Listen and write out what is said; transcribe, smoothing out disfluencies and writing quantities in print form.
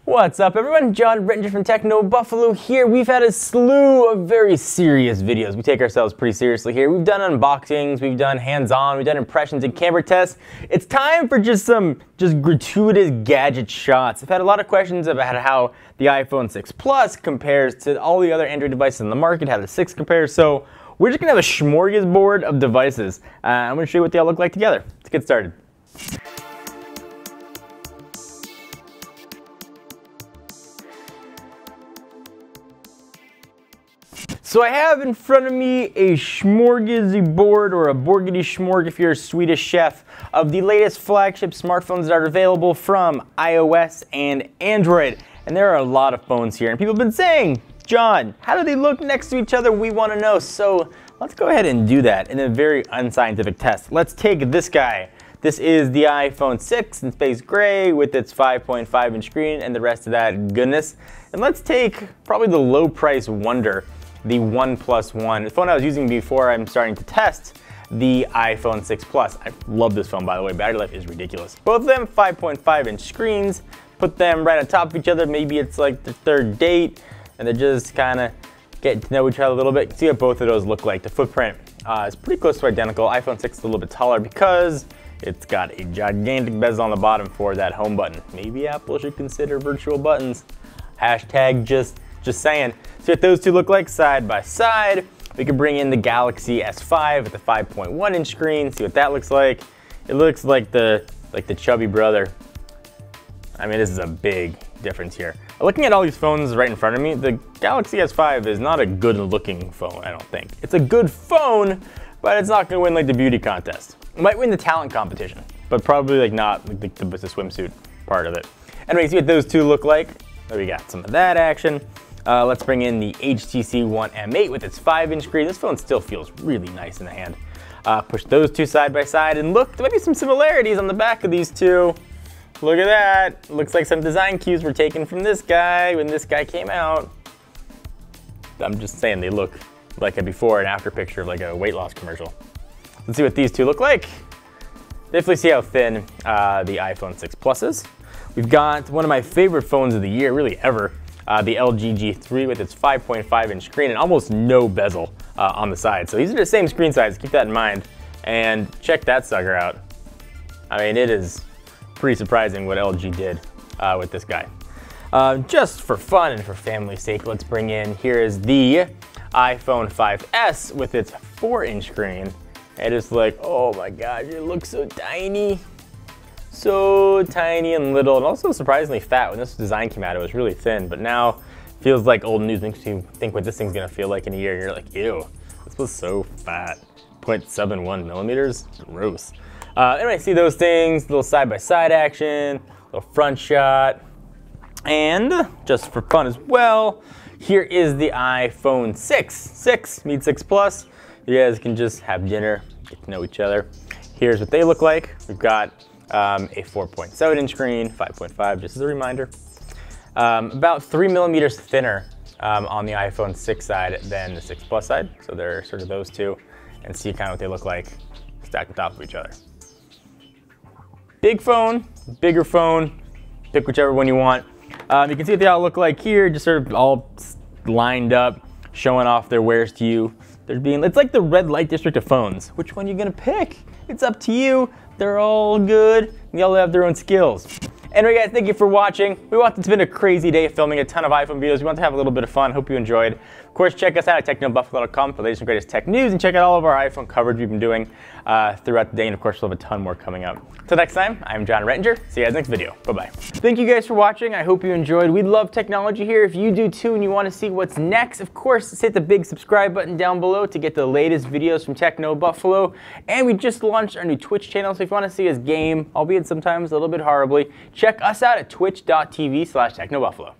What's up everyone, John Rettinger from Techno Buffalo here. We've had a slew of very serious videos. We take ourselves pretty seriously here. We've done unboxings, we've done hands-on, we've done impressions and camera tests. It's time for just some gratuitous gadget shots. I've had a lot of questions about how the iPhone 6 Plus compares to all the other Android devices in the market, how the 6 compares, so we're just gonna have a smorgasbord of devices. I'm gonna show you what they all look like together. Let's get started. So I have in front of me a smorgasbord, or a borgity schmorg if you're a Swedish chef, of the latest flagship smartphones that are available from iOS and Android. And there are a lot of phones here, and people have been saying, John, how do they look next to each other? We want to know. So let's go ahead and do that in a very unscientific test. Let's take this guy. This is the iPhone 6 in space gray with its 5.5-inch screen and the rest of that goodness. And let's take probably the low price wonder, the OnePlus One, the phone I was using before I'm starting to test the iPhone 6 Plus. I love this phone, by the way. Battery life is ridiculous. Both of them 5.5-inch screens. Put them right on top of each other. Maybe it's like the third date, and they're just kind of getting to know each other a little bit. See what both of those look like. The footprint is pretty close to identical. iPhone 6 is a little bit taller because it's got a gigantic bezel on the bottom for that home button. Maybe Apple should consider virtual buttons. Hashtag just saying. See what those two look like side by side. We can bring in the Galaxy S5 with the 5.1-inch screen. See what that looks like. It looks like the chubby brother. I mean, this is a big difference here. Looking at all these phones right in front of me, the Galaxy S5 is not a good-looking phone, I don't think. It's a good phone, but it's not gonna win like the beauty contest. It might win the talent competition, but probably like not like the swimsuit part of it. Anyway, see what those two look like. There we got some of that action. Let's bring in the HTC One M8 with its 5-inch screen. This phone still feels really nice in the hand. Push those two side by side, and look, there might be some similarities on the back of these two. Look at that. Looks like some design cues were taken from this guy when this guy came out. I'm just saying they look like a before and after picture of like a weight loss commercial. Let's see what these two look like. Definitely see how thin the iPhone 6 Plus is. We've got one of my favorite phones of the year, really ever. The LG G3 with its 5.5-inch screen and almost no bezel on the side. So these are the same screen size, keep that in mind. And check that sucker out. I mean, it is pretty surprising what LG did with this guy. Just for fun and for family's sake, let's bring in, here is the iPhone 5S with its 4-inch screen. And it's like, oh my gosh, it looks so tiny. So tiny and little, and also surprisingly fat. When this design came out, it was really thin, but now feels like old news. Makes you think what this thing's gonna feel like in a year. You're like, ew, this was so fat. 0.71 millimeters, gross. Anyway, see those things, little side-by-side action, little front shot, and just for fun as well, here is the iPhone 6 meets 6 Plus. You guys can just have dinner, get to know each other. Here's what they look like. We've got a 4.7-inch screen, 5.5 just as a reminder. About 3 millimeters thinner on the iPhone 6 side than the 6 Plus side. So they're sort of those two, and see kind of what they look like stacked on top of each other. Big phone, bigger phone, pick whichever one you want. You can see what they all look like here, just sort of all lined up, showing off their wares to you. It's like the red light district of phones. Which one are you gonna pick? It's up to you. They're all good. They all have their own skills. Anyway guys, thank you for watching. It's been a crazy day filming a ton of iPhone videos. We want to have a little bit of fun. Hope you enjoyed. Of course, check us out at technobuffalo.com for the latest and greatest tech news, and check out all of our iPhone coverage we've been doing throughout the day, and of course we'll have a ton more coming up. Till next time, I'm John Rettinger. See you guys next video. Bye-bye. Thank you guys for watching. I hope you enjoyed. We love technology here. If you do too and you want to see what's next, of course, hit the big subscribe button down below to get the latest videos from Techno Buffalo. And we just launched our new Twitch channel, so if you want to see us game, albeit sometimes a little bit horribly, check us out at twitch.tv/technobuffalo.